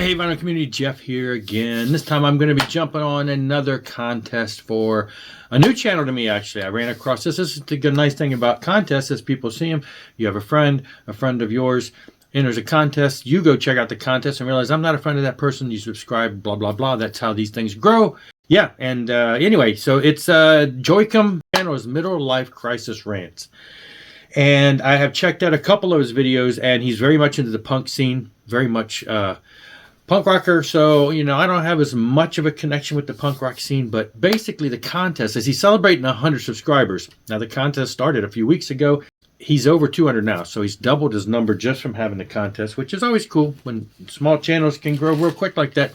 Hey Vinyl Community, Jeff here again. This time I'm going to be jumping on another contest for a new channel to me, actually. I ran across this. This is the good, nice thing about contests is people see them. You have a friend of yours enters a contest. You go check out the contest and realize I'm not a friend of that person. You subscribe, blah, blah, blah. That's how these things grow. Yeah, and anyway, so it's Joycom channel's Middle Life Crisis Rants. And I have checked out a couple of his videos, and he's very much into the punk scene, very much punk rocker. So, you know, I don't have as much of a connection with the punk rock scene, but basically the contest is he's celebrating 100 subscribers. Now, the contest started a few weeks ago. He's over 200 now, so he's doubled his number just from having the contest, which is always cool when small channels can grow real quick like that.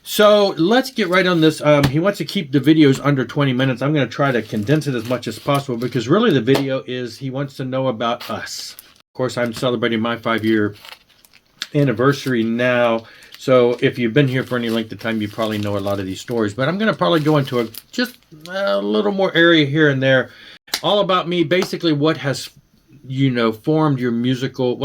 So let's get right on this. He wants to keep the videos under 20 minutes. I'm going to try to condense it as much as possible because really the video is he wants to know about us. Of course, I'm celebrating my 5-year anniversary now. So if you've been here for any length of time, you probably know a lot of these stories. But I'm going to probably go into just a little more area here and there. All about me, basically what has, you know, formed your musical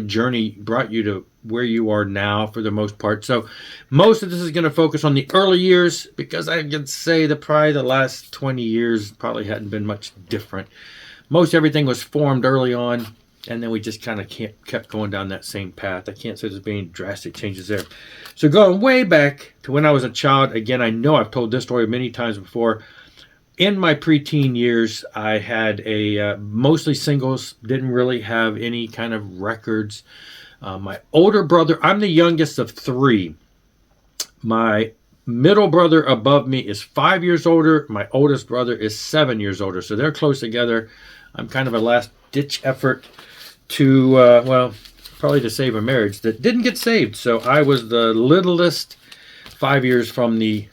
journey brought you to where you are now for the most part. So most of this is going to focus on the early years because I can say that probably the last 20 years probably hadn't been much different. Most everything was formed early on, and then we just kind of kept going down that same path. I can't say there's been any drastic changes there. So going way back to when I was a child, again, I know I've told this story many times before. In my preteen years, I had a mostly singles, didn't really have any kind of records. My older brother, I'm the youngest of 3. My middle brother above me is 5 years older. My oldest brother is 7 years older. So they're close together. I'm kind of a last-ditch effort to, well, probably to save a marriage that didn't get saved. So I was the littlest 5 years from the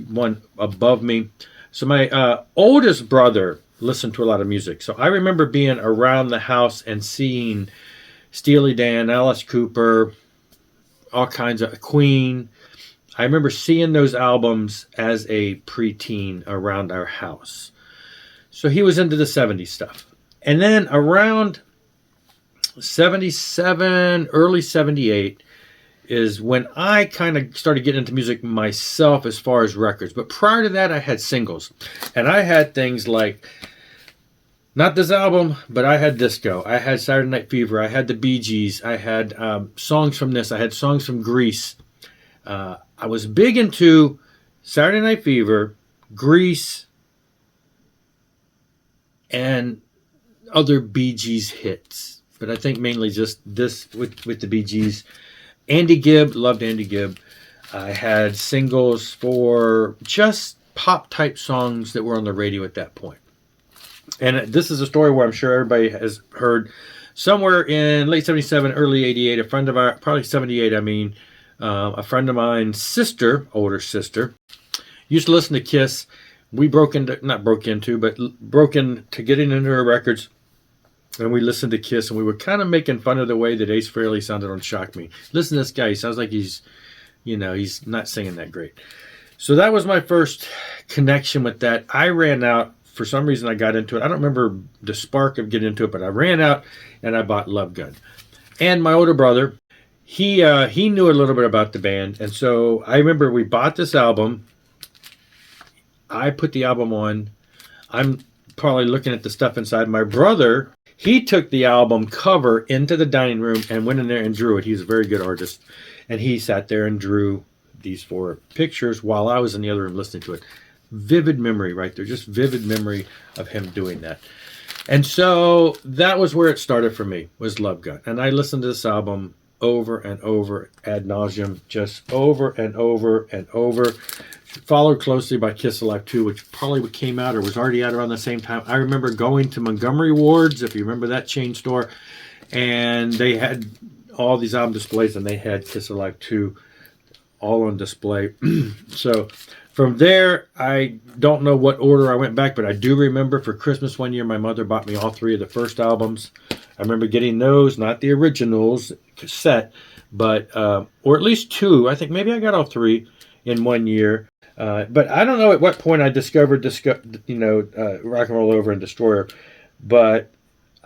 one above me. So my oldest brother listened to a lot of music. So I remember being around the house and seeing Steely Dan, Alice Cooper, all kinds of Queen. I remember seeing those albums as a preteen around our house. So he was into the 70s stuff. And then around 77, early 78 is when I kind of started getting into music myself as far as records. But prior to that, I had singles. And I had things like, not this album, but I had disco. I had Saturday Night Fever. I had the Bee Gees. I had songs from this. I had songs from Grease. I was big into Saturday Night Fever, Grease, and other Bee Gees hits. But I think mainly just this with the Bee Gees. Andy Gibb, loved Andy Gibb. I had singles for just pop-type songs that were on the radio at that point. And this is a story where I'm sure everybody has heard. Somewhere in late 77, early 88, a friend of ours, probably 78, I mean, a friend of mine's sister, older sister, used to listen to Kiss. We broke into getting into her records. And we listened to Kiss, and we were kind of making fun of the way that Ace Frehley sounded on Shock Me. Listen to this guy. He sounds like he's not singing that great. So that was my first connection with that. I ran out. For some reason, I got into it. I don't remember the spark of getting into it, but I ran out, and I bought Love Gun. And my older brother, he knew a little bit about the band. And so I remember we bought this album. I put the album on. I'm probably looking at the stuff inside. My brother, he took the album cover into the dining room and went in there and drew it. He's a very good artist. And he sat there and drew these 4 pictures while I was in the other room listening to it. Vivid memory right there. Just vivid memory of him doing that. And so that was where it started for me, was Love Gun. And I listened to this album over and over ad nauseum, just over and over and over. Followed closely by Kiss Alive 2, which probably came out or was already out around the same time. I remember going to Montgomery Ward's, if you remember that chain store, and they had all these album displays, and they had Kiss Alive 2 all on display. So from there, I don't know what order I went back, but I do remember for Christmas one year, my mother bought me all 3 of the first albums. I remember getting those, not the originals, cassette, but, or at least 2. I think maybe I got all 3 in one year. But I don't know at what point I discovered Rock and Roll Over and Destroyer. But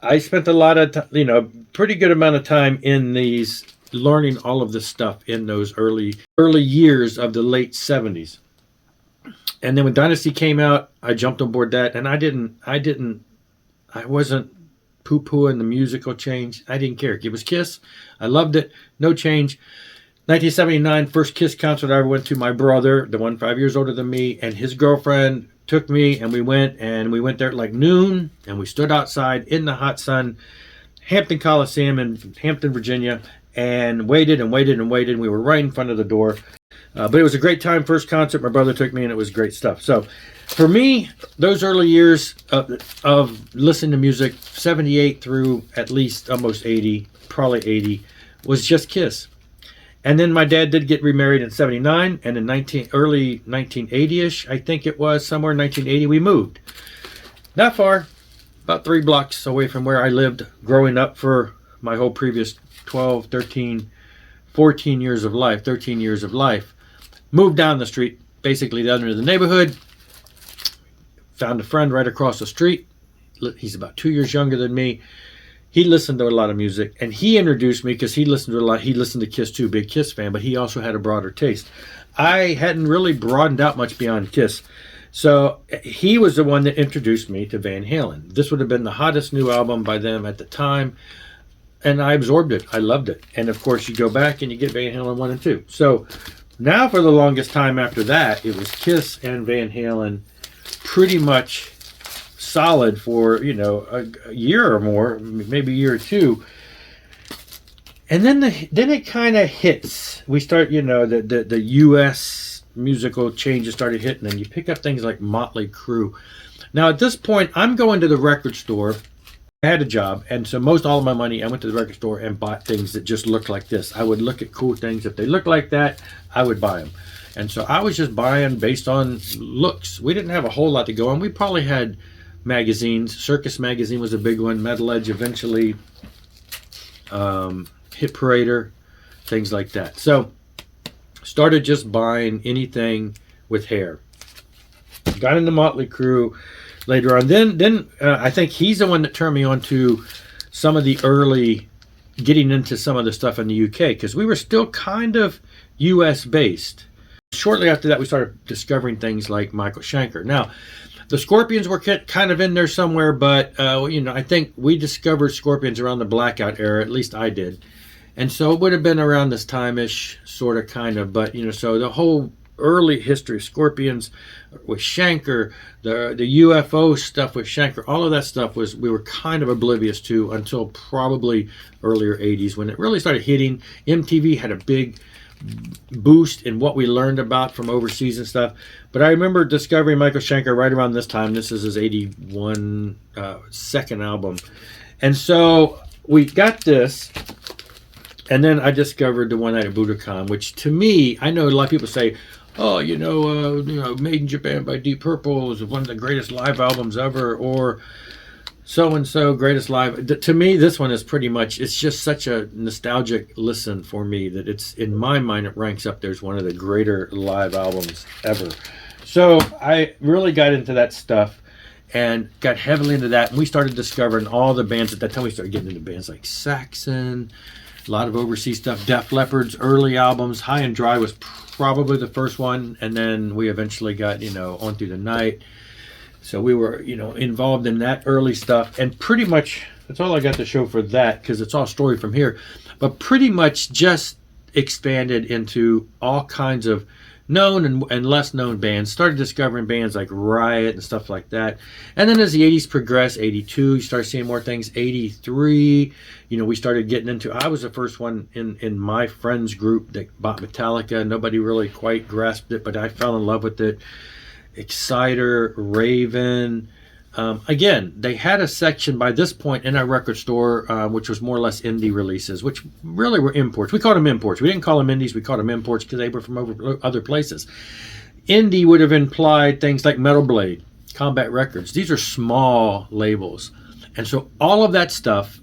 I spent a lot of time, pretty good amount of time in these learning all of this stuff in those early years of the late 70s. And then when Dynasty came out, I jumped on board that, and I wasn't poo-pooing the musical change. I didn't care. It was Kiss. I loved it. No change. 1979, first Kiss concert I ever went to. My brother, the one 5 years older than me, and his girlfriend took me, and we went there at like noon, and we stood outside in the hot sun, Hampton Coliseum in Hampton, Virginia, and waited and waited and waited. And we were right in front of the door. But it was a great time, first concert. My brother took me, and it was great stuff. So for me, those early years of listening to music, 78 through at least almost 80, probably 80, was just Kiss. And then my dad did get remarried in 79, and in early 1980-ish, I think it was, somewhere in 1980, we moved. Not far, about 3 blocks away from where I lived growing up for my whole previous 12, 13, 14 years of life, 13 years of life. Moved down the street, basically the other end of the neighborhood. Found a friend right across the street. He's about 2 years younger than me. He listened to a lot of music, and he introduced me because he listened to a lot. He listened to Kiss too, big Kiss fan, but he also had a broader taste. I hadn't really broadened out much beyond Kiss. So he was the one that introduced me to Van Halen. This would have been the hottest new album by them at the time, and I absorbed it. I loved it. And of course, you go back and you get Van Halen 1 and 2. So now for the longest time after that, it was Kiss and Van Halen pretty much solid for, a year or more, maybe a year or two. And then it kind of hits. We start, the U.S. musical changes started hitting, and you pick up things like Motley Crue. Now, at this point, I'm going to the record store. I had a job, and so most all of my money, I went to the record store and bought things that just looked like this. I would look at cool things. If they looked like that, I would buy them. And so I was just buying based on looks. We didn't have a whole lot to go on. We probably had magazines. Circus Magazine was a big one. Metal Edge eventually. Hit Parader. Things like that. So started just buying anything with hair. Got into Motley Crue later on. Then I think he's the one that turned me on to some of the early, getting into some of the stuff in the UK, because we were still kind of US based. Shortly after that, we started discovering things like Michael Schenker. Now, the Scorpions were kind of in there somewhere, but I think we discovered Scorpions around the Blackout era. At least I did, and so it would have been around this time-ish, sort of, kind of. But so the whole early history of Scorpions with Schenker, the UFO stuff with Schenker, all of that stuff we were kind of oblivious to until probably earlier 80s, when it really started hitting. MTV had a big boost in what we learned about from overseas and stuff. But I remember discovering Michael Schenker right around this time. This is his 81 second album. And so we got this, and then I discovered The One Night at Budokan, which to me, I know a lot of people say, oh, Made in Japan by Deep Purple is one of the greatest live albums ever, or so-and-so greatest live. To me, this one is pretty much, it's just such a nostalgic listen for me that it's, in my mind, it ranks up there as one of the greater live albums ever. So I really got into that stuff and got heavily into that. And we started discovering all the bands. At that time, we started getting into bands like Saxon, a lot of overseas stuff. Def Leppard's early albums. High and Dry was probably the first one. And then we eventually got, On Through the Night. So we were, involved in that early stuff. And pretty much, that's all I got to show for that, because it's all story from here. But pretty much just expanded into all kinds of known and less known bands. Started discovering bands like Riot and stuff like that. And then as the 80s progressed, 82, you start seeing more things. 83, we started getting into, I was the first one in my friends group that bought Metallica. Nobody really quite grasped it, but I fell in love with it. Exciter, Raven. Again, they had a section by this point in our record store, which was more or less indie releases, which really were imports. We called them imports. We didn't call them indies. We called them imports because they were from other places. Indie would have implied things like Metal Blade, Combat Records. These are small labels. And so all of that stuff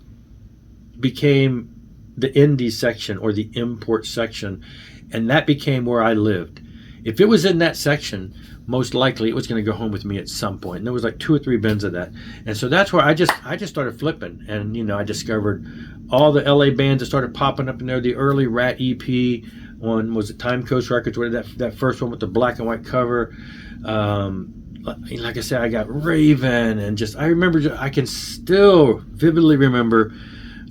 became the indie section or the import section. And that became where I lived. If it was in that section, most likely it was going to go home with me at some point. And there was like 2 or 3 bins of that. And so that's where I just started flipping. And, you know, I discovered all the LA bands that started popping up in there. The early Rat EP one was it Time Coast Records, where that first one with the black and white cover. Like I said, I got Raven, and just I can still vividly remember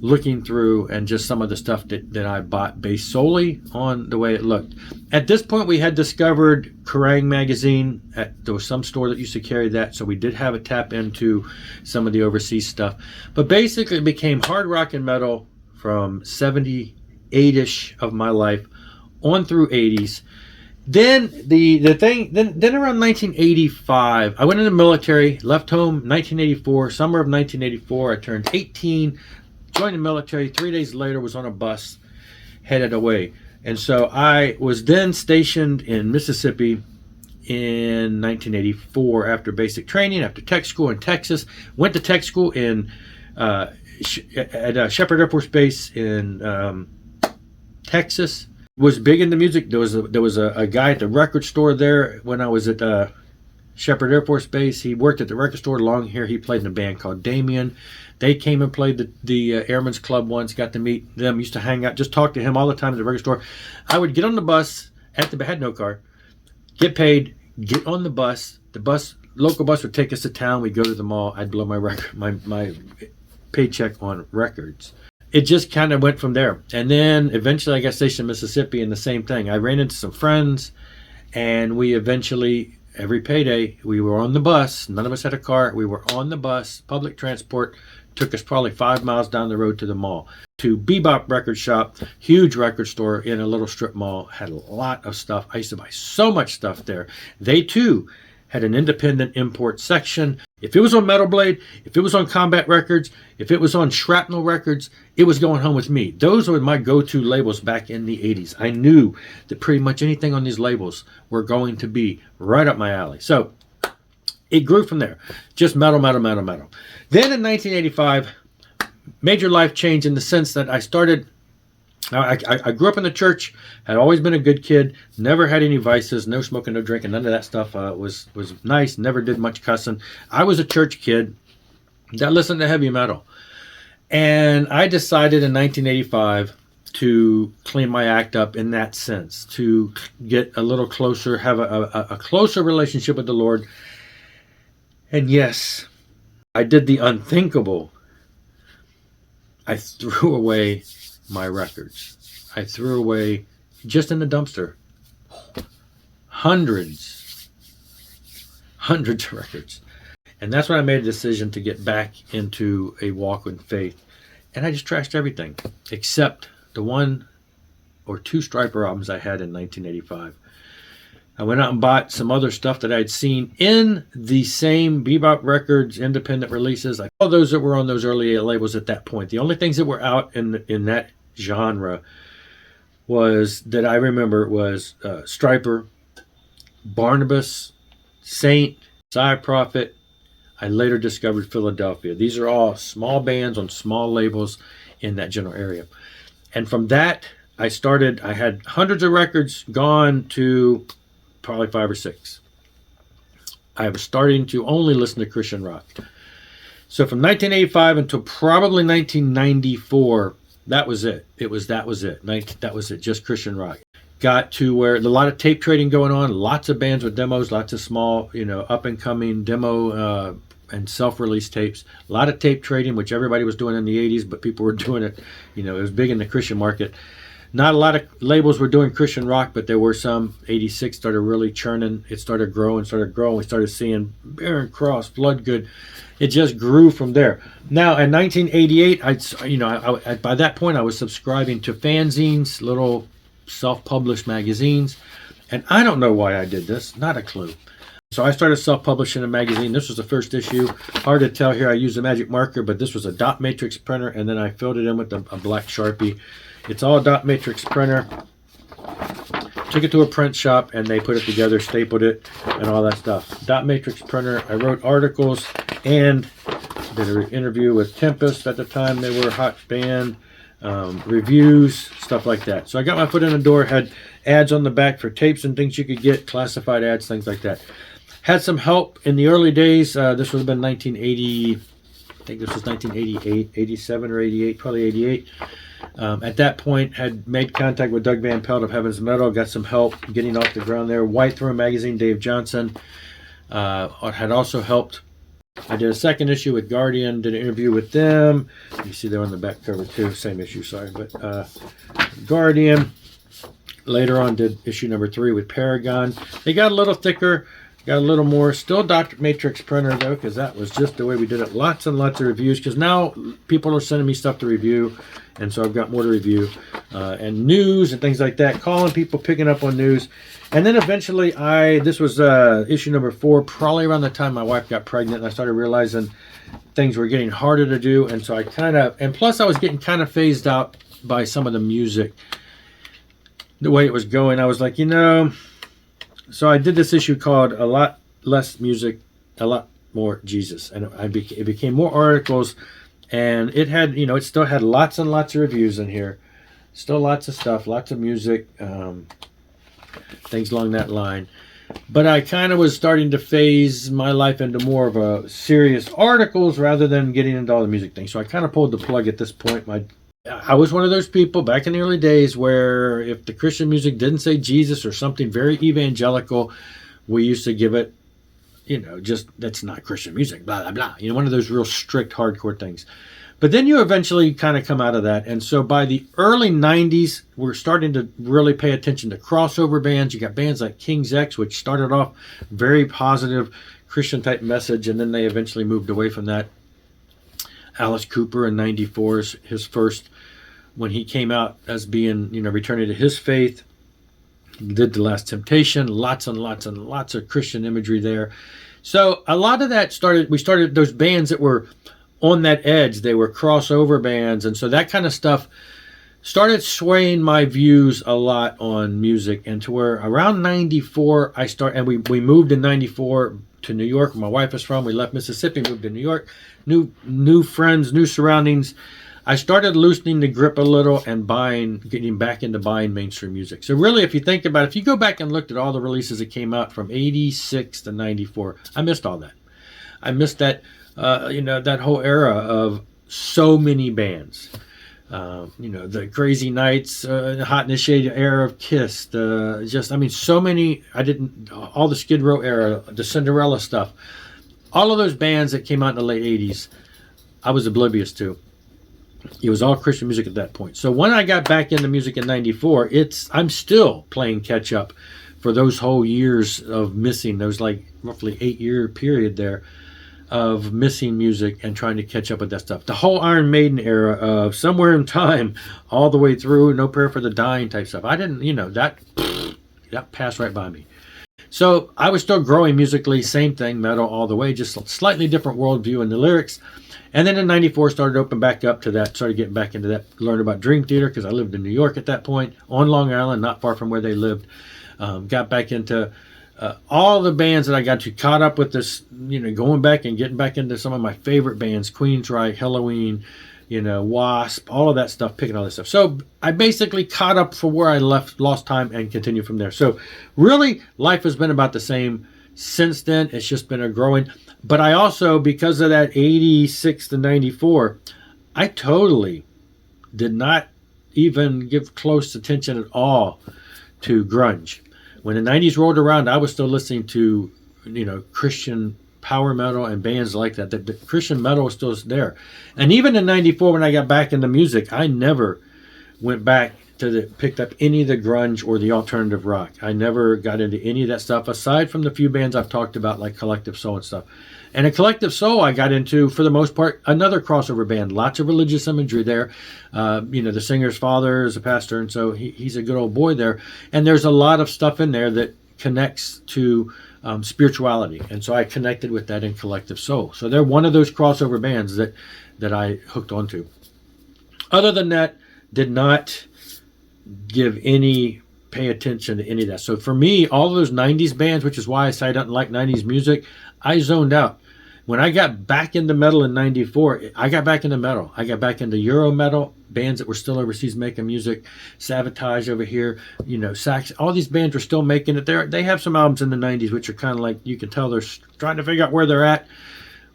looking through and just some of the stuff that I bought based solely on the way it looked. At this point, we had discovered Kerrang! Magazine. There was some store that used to carry that, so we did have a tap into some of the overseas stuff. But basically, it became hard rock and metal from 78-ish of my life on through 80s. Then then around 1985, I went in the military, left home 1984, summer of 1984. I turned 18, joined the military. 3 days later, was on a bus, headed away. And so I was then stationed in Mississippi in 1984 after basic training, after tech school in Texas. Went to tech school at Sheppard Air Force Base in Texas. Was big into music. There was a guy at the record store there when I was at Sheppard Air Force Base. He worked at the record store, long hair. He played in a band called Damien. They came and played the Airman's Club once. Got to meet them. Used to hang out, just talk to him all the time at the record store. I would get on the bus had no car. Get paid. Get on the bus. Local bus would take us to town. We'd go to the mall. I'd blow my paycheck on records. It just kind of went from there. And then eventually I got stationed in Mississippi, and the same thing. I ran into some friends, and we eventually, every payday, we were on the bus. None of us had a car. We were on the bus. Public transport took us probably 5 miles down the road to the mall. To Bebop Record Shop, huge record store in a little strip mall. Had a lot of stuff. I used to buy so much stuff there. They, too, had an independent import section. If it was on Metal Blade, if it was on Combat Records, if it was on Shrapnel Records, it was going home with me. Those were my go-to labels back in the 80s. I knew that pretty much anything on these labels were going to be right up my alley. So it grew from there. Just metal. Then in 1985, major life change in the sense that I started... I grew up in the church, had always been a good kid, never had any vices, no smoking, no drinking, none of that stuff was nice, never did much cussing. I was a church kid that listened to heavy metal. And I decided in 1985 to clean my act up in that sense, to get a little closer, have a closer relationship with the Lord. And yes, I did the unthinkable. I threw away my records. I threw away, just in the dumpster, hundreds of records. And that's when I made a decision to get back into a walk in faith. And I just trashed everything except the 1 or 2 Stryper albums I had in 1985. I went out and bought some other stuff that I'd seen in the same Bebop Records independent releases. All those that were on those early labels at that point. The only things that were out in that genre was that I remember was Stryper, Barnabas, Saint, Psy Prophet. I later discovered Philadelphia. These are all small bands on small labels in that general area. And from that, I had hundreds of records, gone to probably 5 or 6. I was starting to only listen to Christian rock. So from 1985 until probably 1994, that was it. That was it. Just Christian rock. Got to where a lot of tape trading going on, lots of bands with demos, lots of small, up and coming demo and self-release tapes. A lot of tape trading, which everybody was doing in the 80s, but people were doing it. It was big in the Christian market. Not a lot of labels were doing Christian rock, but there were some. 86 started really churning. It started growing. We started seeing Barren Cross, Bloodgood. It just grew from there. Now, in 1988, I by that point, I was subscribing to fanzines, little self-published magazines. And I don't know why I did this. Not a clue. So I started self-publishing a magazine. This was the first issue. Hard to tell here. I used a magic marker, but this was a dot matrix printer, and then I filled it in with a black Sharpie. It's all a dot matrix printer. Took it to a print shop, and they put it together, stapled it, and all that stuff. Dot matrix printer. I wrote articles and did an interview with Tempest at the time. They were a hot band. Reviews, stuff like that. So I got my foot in the door, had ads on the back for tapes and things you could get, classified ads, things like that. Had some help in the early days. This would have been 1980. I think this was 1988, 87 or 88, probably 88. At that point, had made contact with Doug Van Pelt of Heaven's Metal, got some help getting off the ground there. White Throne Magazine, Dave Johnson had also helped. I did a second issue with Guardian, did an interview with them. You see they're on the back cover too, same issue, sorry. But Guardian, later on did issue number 3 with Paragon. They got a little thicker, got a little more. Still Dr. Matrix printer though, because that was just the way we did it. Lots and lots of reviews, because now people are sending me stuff to review, and so I've got more to review. And news and things like that, calling people, picking up on news. And then eventually this was issue number 4, probably around the time my wife got pregnant, and I started realizing things were getting harder to do. And so I and plus I was getting kind of phased out by some of the music, the way it was going. I was like, so I did this issue called A Lot Less Music, A Lot More Jesus. And it became more articles, and it had, it still had lots and lots of reviews in here. Still lots of stuff, lots of music, things along that line. But I kind of was starting to phase my life into more of a serious articles rather than getting into all the music things. So I kind of pulled the plug at this point. I was one of those people back in the early days where if the Christian music didn't say Jesus or something very evangelical, we used to give it, just that's not Christian music, blah, blah, blah. One of those real strict, hardcore things. But then you eventually kind of come out of that. And so by the early 90s, we're starting to really pay attention to crossover bands. You got bands like King's X, which started off very positive Christian type message, and then they eventually moved away from that. Alice Cooper in 94 is his first, when he came out as being, returning to his faith. He did The Last Temptation, lots and lots and lots of Christian imagery there. So a lot of that we started those bands that were on that edge. They were crossover bands, and so that kind of stuff started swaying my views a lot on music. And to where around 94 and we moved in 94 to New York, where my wife is from. We left Mississippi, moved to New York, new friends, new surroundings. I started loosening the grip a little and getting back into buying mainstream music. So really, if you think about it, if you go back and looked at all the releases that came out from 86 to 94, I missed all that. I missed that that whole era of so many bands. The Crazy Nights, Hot in the Shade era of Kiss, so many. All the Skid Row era, the Cinderella stuff, all of those bands that came out in the late 80s, I was oblivious to. It was all Christian music at that point. So when I got back into music in 94, I'm still playing catch up for those whole years of missing, those like roughly 8-year period there of missing music and trying to catch up with that stuff. The whole Iron Maiden era of Somewhere in Time all the way through No Prayer for the Dying type stuff. I didn't, that passed right by me. So I was still growing musically, same thing, metal all the way, just a slightly different worldview in the lyrics. And then in 94 started to open back up to that, started getting back into that, learned about Dream Theater because I lived in New York at that point, on Long Island, not far from where they lived. Got back into all the bands that I got to, caught up with this, going back and getting back into some of my favorite bands, Queensryche, Helloween, Wasp, all of that stuff, picking all this stuff. So I basically caught up for where I lost time and continued from there. So really, life has been about the same since then. It's just been a growing. But I also, because of that 86 to 94, I totally did not even give close attention at all to grunge. When the 90s rolled around, I was still listening to, Christian power metal and bands like that. The Christian metal was still there. And even in 94, when I got back into music, I never went back picked up any of the grunge or the alternative rock. I never got into any of that stuff, aside from the few bands I've talked about, like Collective Soul and stuff. And in Collective Soul, I got into, for the most part, another crossover band. Lots of religious imagery there. The singer's father is a pastor, and so he's a good old boy there. And there's a lot of stuff in there that connects to spirituality. And so I connected with that in Collective Soul. So they're one of those crossover bands that I hooked onto. Other than that, did not pay attention to any of that. So for me, all those 90s bands, which is why I say I don't like 90s music, I zoned out. when I got back into metal in 94, I got back into metal. I got back into Euro metal, bands that were still overseas making music, Sabotage over here, you know, Sax, all these bands were still making it there. They have some albums in the 90s, which are kind of like, you can tell they're trying to figure out where they're at.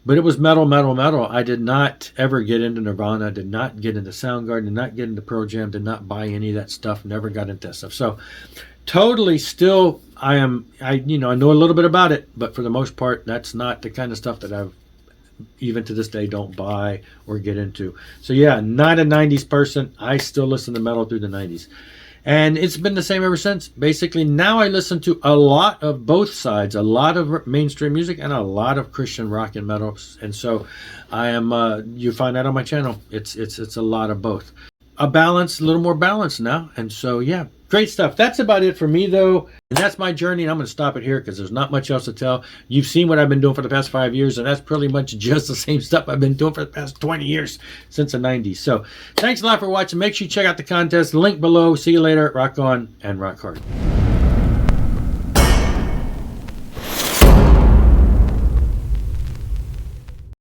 But it was metal, metal, metal. I did not ever get into Nirvana, did not get into Soundgarden, did not get into Pearl Jam, did not buy any of that stuff, never got into that stuff. So totally still, I know a little bit about it, but for the most part, that's not the kind of stuff that I've, even to this day, don't buy or get into. So yeah, not a 90s person. I still listen to metal through the 90s. And it's been the same ever since. Basically, now I listen to a lot of both sides, a lot of mainstream music and a lot of Christian rock and metal. And so I am, you find that on my channel. It's a lot of both. A little more balance now. And so, yeah, great stuff. That's about it for me, though. And that's my journey. And I'm going to stop it here because there's not much else to tell. You've seen what I've been doing for the past 5 years, and that's pretty much just the same stuff I've been doing for the past 20 years since the 90s. So thanks a lot for watching. Make sure you check out the contest. Link below. See you later. Rock on and rock hard.